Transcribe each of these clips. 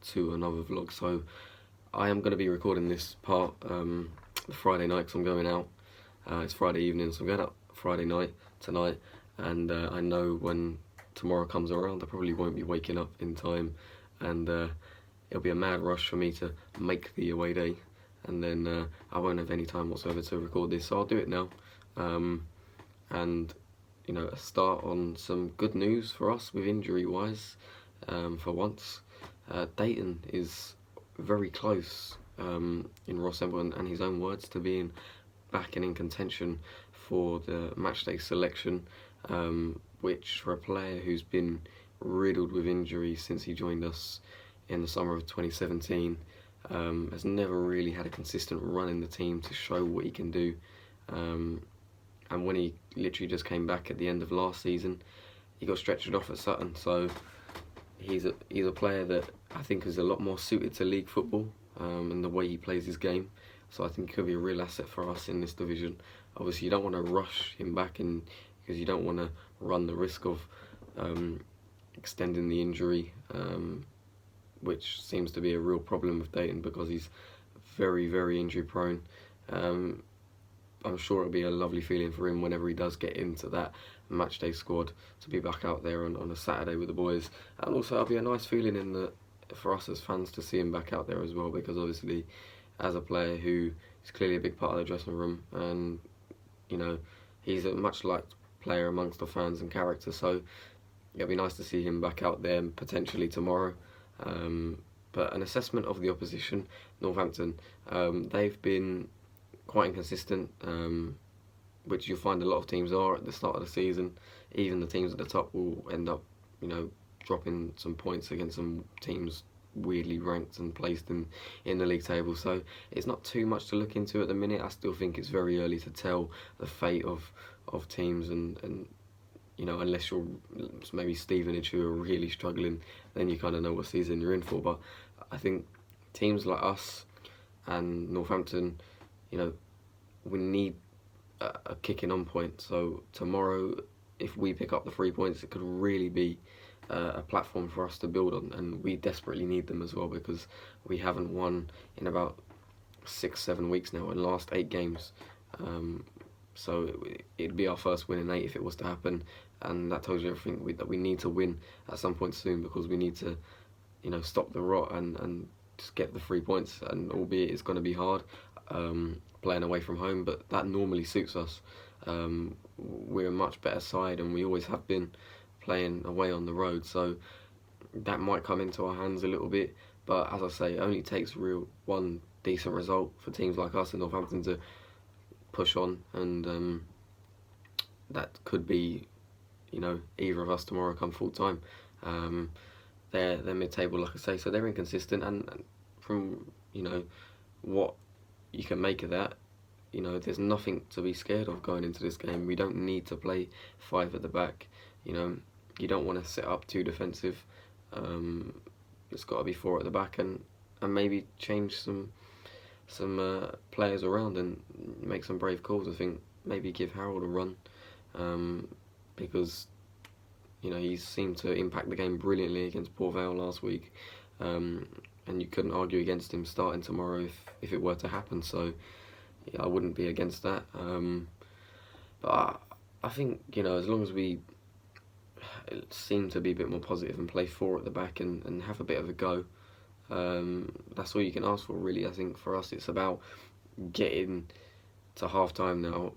to another vlog. So I am going to be recording this part Friday night, because I'm going out. It's Friday evening, so I'm going out Friday night tonight, and I know when tomorrow comes around I probably won't be waking up in time, and it'll be a mad rush for me to make the away day, and then I won't have any time whatsoever to record this, so I'll do it now. And you know, a start on some good news for us with injury wise. For once, Leyton is very close, in Northampton and his own words, to being back and in contention for the matchday selection, which for a player who's been riddled with injuries since he joined us in the summer of 2017, has never really had a consistent run in the team to show what he can do. And when he literally just came back at the end of last season, he got stretchered off at Sutton. So he's a player that I think is a lot more suited to league football, and the way he plays his game. So I think he could be a real asset for us in this division. Obviously, you don't want to rush him back, because you don't want to run the risk of extending the injury, which seems to be a real problem with Leyton, because he's very, very injury prone. I'm sure it'll be a lovely feeling for him whenever he does get into that matchday squad, to be back out there on a Saturday with the boys. And also it'll be a nice feeling for us as fans to see him back out there as well, because obviously as a player who is clearly a big part of the dressing room, and you know, he's a much liked player amongst the fans and character, so it'll be nice to see him back out there potentially tomorrow. But an assessment of the opposition, Northampton, they've been quite inconsistent, which you'll find a lot of teams are at the start of the season. Even the teams at the top will end up, you know, dropping some points against some teams weirdly ranked and placed in the league table. So it's not too much to look into at the minute. I still think it's very early to tell the fate of teams, and you know, unless you're maybe Stevenage, who are really struggling, then you kind of know what season you're in for. But I think teams like us and Northampton, you know, we need a kicking on point. So tomorrow, if we pick up the 3 points, it could really be a platform for us to build on, and we desperately need them as well, because we haven't won in about 6-7 weeks now, in the last 8 games. So it'd be our first win in 8 if it was to happen, and that tells you everything that we need to win at some point soon, because we need to, you know, stop the rot and just get the 3 points. And albeit it's going to be hard, playing away from home, but that normally suits us. We're a much better side, and we always have been, playing away on the road, so that might come into our hands a little bit. But as I say, it only takes one decent result for teams like us in Northampton to push on, and that could be, you know, either of us tomorrow come full time. They're mid-table, like I say, so they're inconsistent, and from, you know, what you can make of that, you know, there's nothing to be scared of going into this game. We don't need to play 5 at the back. You know, you don't want to set up too defensive. It's got to be 4 at the back, and maybe change some players around and make some brave calls. I think maybe give Harold a run, because you know, he seemed to impact the game brilliantly against Port Vale last week, and you couldn't argue against him starting tomorrow if it were to happen. So yeah, I wouldn't be against that. But I think, you know, as long as we seem to be a bit more positive and play 4 at the back and have a bit of a go, that's all you can ask for, really. I think for us it's about getting to half time now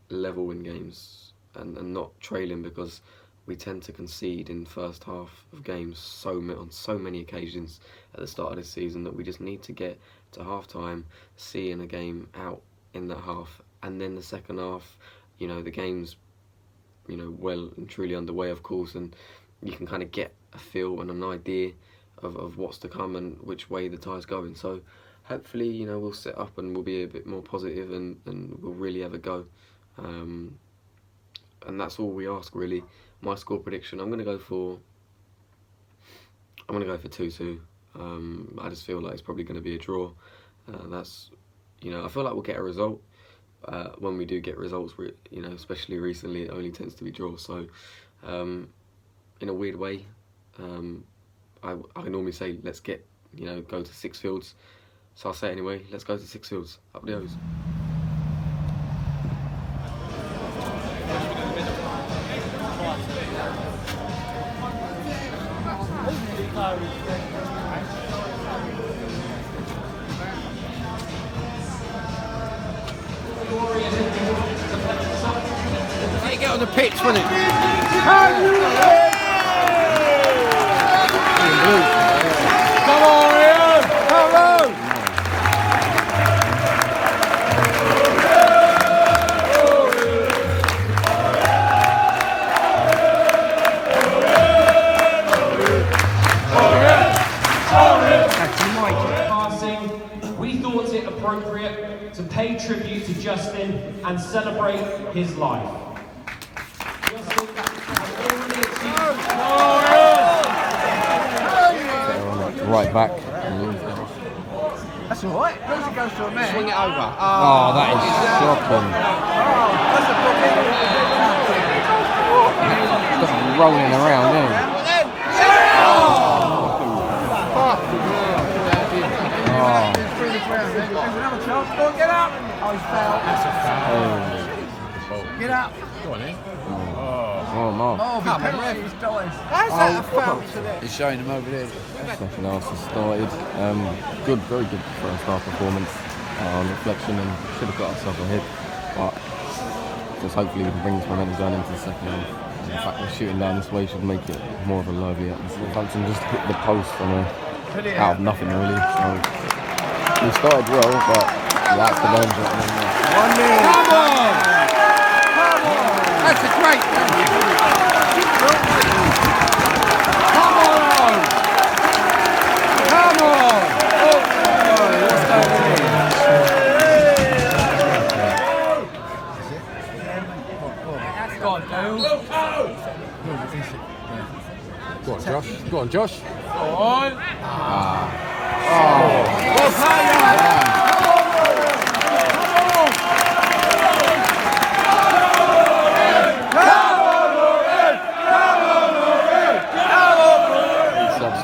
level in games, and not trailing, because we tend to concede in the first half of games on so many occasions at the start of this season, that we just need to get to half time, seeing a game out in that half, and then the second half, you know, the game's, you know, well and truly underway, of course, and you can kind of get a feel and an idea of what's to come and which way the tide's going. So hopefully, you know, we'll set up and we'll be a bit more positive, and we'll really have a go. And that's all we ask, really. My score prediction, I'm going to go for 2-2. I just feel like it's probably going to be a draw. That's, you know, I feel like we'll get a result. When we do get results, you know, especially recently, it only tends to be draws. So, in a weird way, I normally say let's get go to Sixfields. So I'll say anyway, let's go to Sixfields. Up the O's. Hey, get on the pitch, will it? Come on, Ian! Come on! We thought it appropriate to pay tribute to Justin and celebrate his life. Justin has already achieved Right back. That's all right. As long as it goes to a man. Swing it over. Oh, that is shocking. That's a booking. Just rolling around, isn't it? There's another chance. Go on, get up. Oh, he's fouled. That's a foul. Get up. Go on, then. Oh, no. Oh, come on, ref, he's dying. How's that a foul to them? He's showing them over there. Second half has started. Good, very good first half performance. On reflection, and should have got ourselves ahead. But just hopefully we can bring this momentum going into the second half. And the fact we're shooting down this way should make it more of a lively atmosphere. Northampton just hit the post from out of nothing really. So we started well, but that's the moment. 1-0. Come on! Come on! That's a great game. Come on! Come on! Oh, what's going on here? Go on, Go on, Josh. Go on, Josh. Go on! Well played,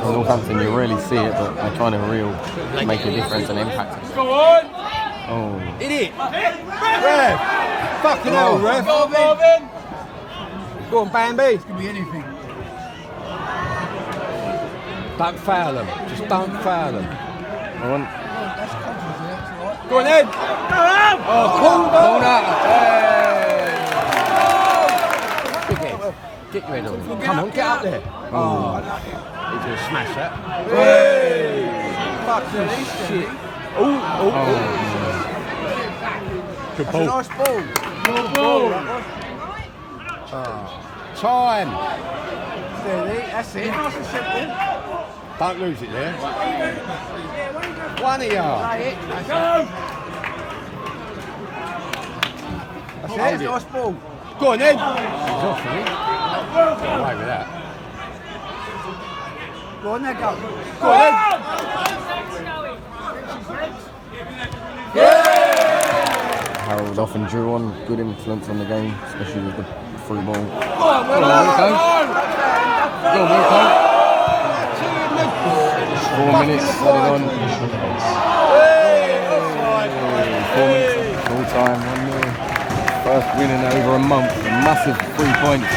Northampton, you really see it, but they're trying to make a difference and impact it. Go on! Oh. Idiot! Ref! Fucking hell, ref! Go on, Marvin! Go on, Bambi! It could be anything. Don't foul them. Just don't foul them. Go on. Go on, Ed! Oh, corner! Big head. Get your head on. Come on, get up there. Oh, He's going to smash that. hey! Fucking shit. Oh. Good That's a ball. nice ball. Good ball. Time. Steady, that's it. Nice and simple. Don't lose it there. One of you. Play it. That's it. That's it. Nice ball. Go on, then. He's off, isn't he? Get away with that. Go on, there, go. Go on. Harold often drew on, good influence on the game, especially with the free ball. Go on, well done. Go on, Wilco. 4 minutes, added on. 4 minutes, full time, 1-0. First win in over a month, a massive 3 points.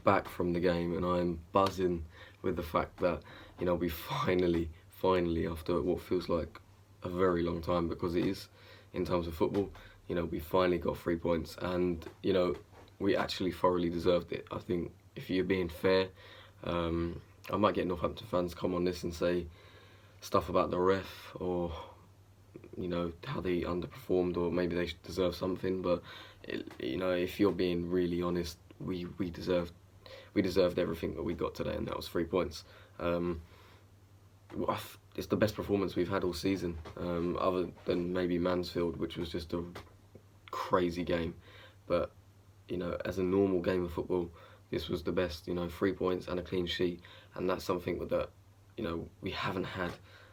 Back from the game, and I'm buzzing with the fact that we finally after what feels like a very long time, because it is in terms of football, we finally got 3 points, and we actually thoroughly deserved it. I think if you're being fair, I might get Northampton fans come on this and say stuff about the ref, or how they underperformed, or maybe they deserve something, but if you're being really honest, we deserved everything that we got today, and that was 3 points. it's the best performance we've had all season, other than maybe Mansfield, which was just a crazy game. But as a normal game of football, this was the best. 3 points and a clean sheet, and that's something that we haven't had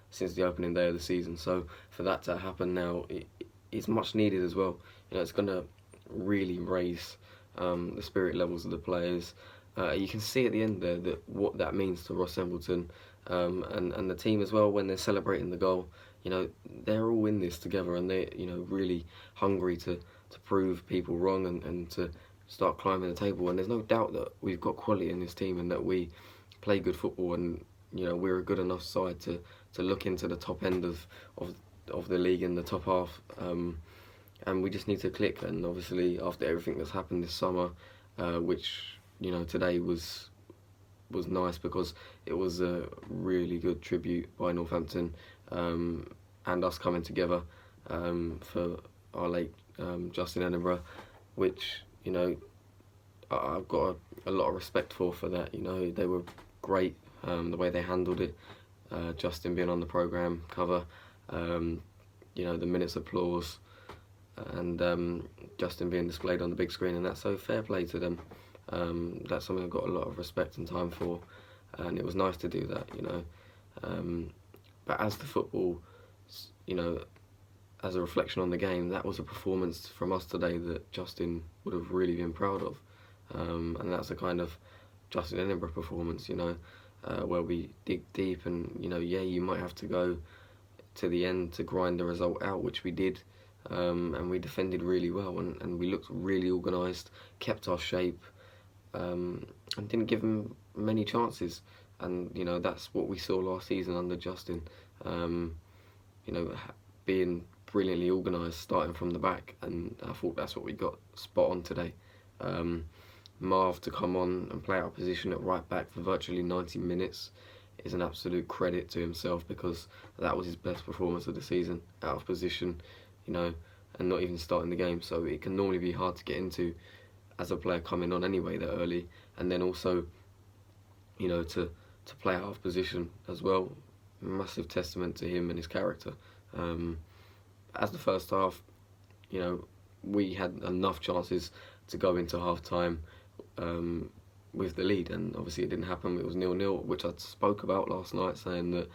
since the opening day of the season. So for that to happen now, it's much needed as well. It's going to really raise the spirit levels of the players. You can see at the end there that what that means to Ross Embleton and the team as well when they're celebrating the goal. They're all in this together, and they're really hungry to prove people wrong and to start climbing the table. And there's no doubt that we've got quality in this team and that we play good football, and we're a good enough side to look into the top end of the league in the top half. And we just need to click. And obviously after everything that's happened this summer, which today was nice because it was a really good tribute by Northampton and us coming together for our late Justin Edinburgh, which I've got a lot of respect for that. They were great, the way they handled it. Justin being on the programme cover, the minute's applause, and Justin being displayed on the big screen, and that's so fair play to them. That's something I've got a lot of respect and time for, and it was nice to do that. But as the football, as a reflection on the game, that was a performance from us today that Justin would have really been proud of, and that's a kind of Justin Edinburgh performance, where we dig deep and you might have to go to the end to grind the result out, which we did, and we defended really well, and we looked really organised, kept our shape, and didn't give them many chances. And that's what we saw last season under Justin, being brilliantly organised, starting from the back, and I thought that's what we got spot on today. Marv to come on and play our position at right back for virtually 90 minutes is an absolute credit to himself, because that was his best performance of the season, out of position, and not even starting the game. So it can normally be hard to get into as a player coming on anyway that early, and then also to play out of position as well. Massive testament to him and his character. As the first half, we had enough chances to go into half time with the lead, and obviously it didn't happen. It was 0-0, which I spoke about last night, saying that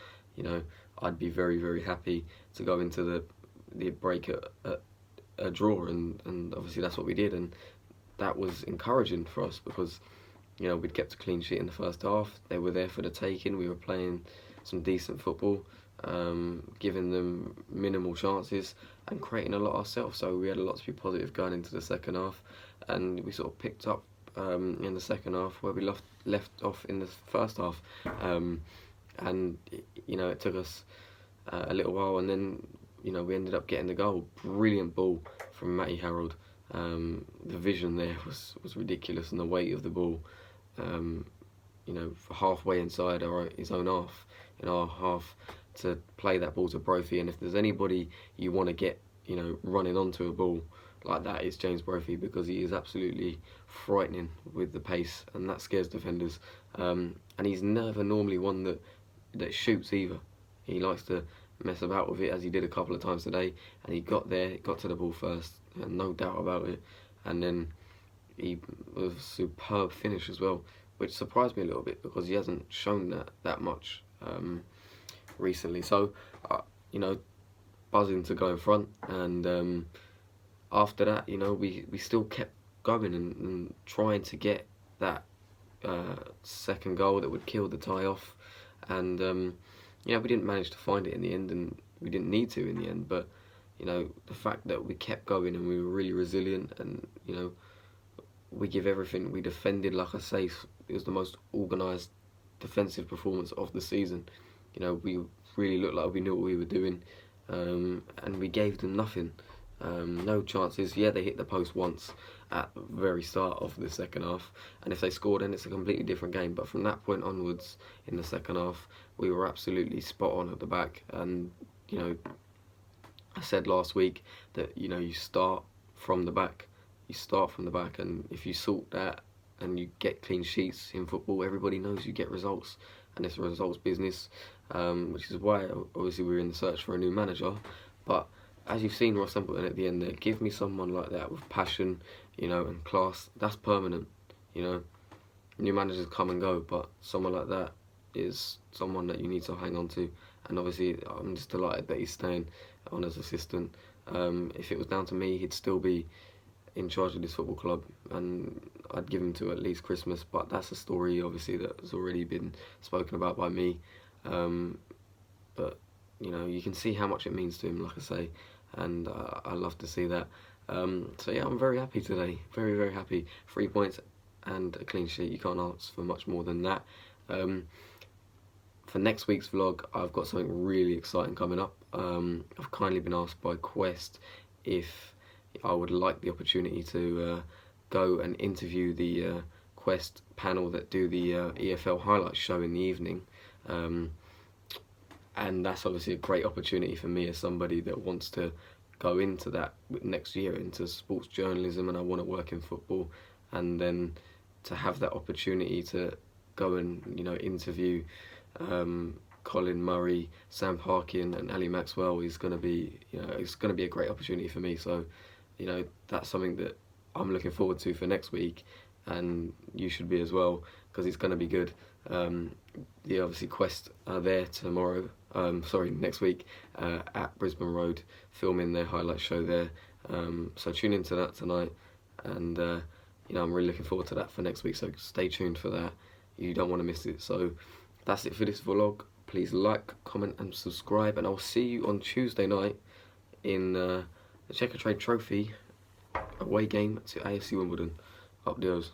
I'd be very, very happy to go into the break at a draw, and obviously that's what we did, and that was encouraging for us because we'd kept a clean sheet in the first half. They were there for the taking. We were playing some decent football, giving them minimal chances and creating a lot ourselves. So we had a lot to be positive going into the second half, and we sort of picked up in the second half where we left off in the first half, and it took us a little while, and then we ended up getting the goal. Brilliant ball from Matty Harold. The vision there was ridiculous, and the weight of the ball, halfway inside his own half, in our half, to play that ball to Brophy. And if there's anybody you want to get running onto a ball like that, it's James Brophy, because he is absolutely frightening with the pace, and that scares defenders. And he's never normally one that shoots either. He likes to mess about with it, as he did a couple of times today, and he got to the ball first, and no doubt about it. And then he was a superb finish as well, which surprised me a little bit because he hasn't shown that much recently. So buzzing to go in front, and after that we still kept going and trying to get that second goal that would kill the tie off, and we didn't manage to find it in the end, and we didn't need to in the end. But the fact that we kept going and we were really resilient, and we give everything. We defended, like I say, it was the most organised defensive performance of the season. We really looked like we knew what we were doing, and we gave them nothing. No chances. Yeah, they hit the post once at the very start of the second half, and if they scored, then it's a completely different game. But from that point onwards in the second half, we were absolutely spot on at the back. And I said last week that you start from the back. And if you sort that and you get clean sheets in football, everybody knows you get results, and it's a results business. which is why obviously we're in the search for a new manager. But as you've seen Ross Templeton at the end there, give me someone like that with passion, you know, and class. That's permanent, you know. New managers come and go, but someone like that is someone that you need to hang on to. And obviously, I'm just delighted that he's staying on as assistant. If it was down to me, he'd still be in charge of this football club, and I'd give him to at least Christmas. But that's a story, obviously, that has already been spoken about by me. But you know, you can see how much it means to him, like I say, and I love to see that. So yeah, I'm very happy today. Very, very happy. 3 points and a clean sheet. You can't ask for much more than that. For next week's vlog, I've got something really exciting coming up. I've kindly been asked by Quest if I would like the opportunity to go and interview the Quest panel that do the EFL highlights show in the evening. And that's obviously a great opportunity for me as somebody that wants to go into that next year, into sports journalism, and I want to work in football, and then to have that opportunity to go and, you know, interview Colin Murray, Sam Parkin and Ali Maxwell is going to be, you know, it's going to be a great opportunity for me. So, you know, that's something that I'm looking forward to for next week, and you should be as well, because it's going to be good. The obviously Quest are there tomorrow, next week, at Brisbane Road, filming their highlight show there. So tune into that tonight, and you know, I'm really looking forward to that for next week, so stay tuned for that. You don't want to miss it. So that's it for this vlog. Please like, comment and subscribe, and I'll see you on Tuesday night in the Checker Trade Trophy away game to AFC Wimbledon. Up yours.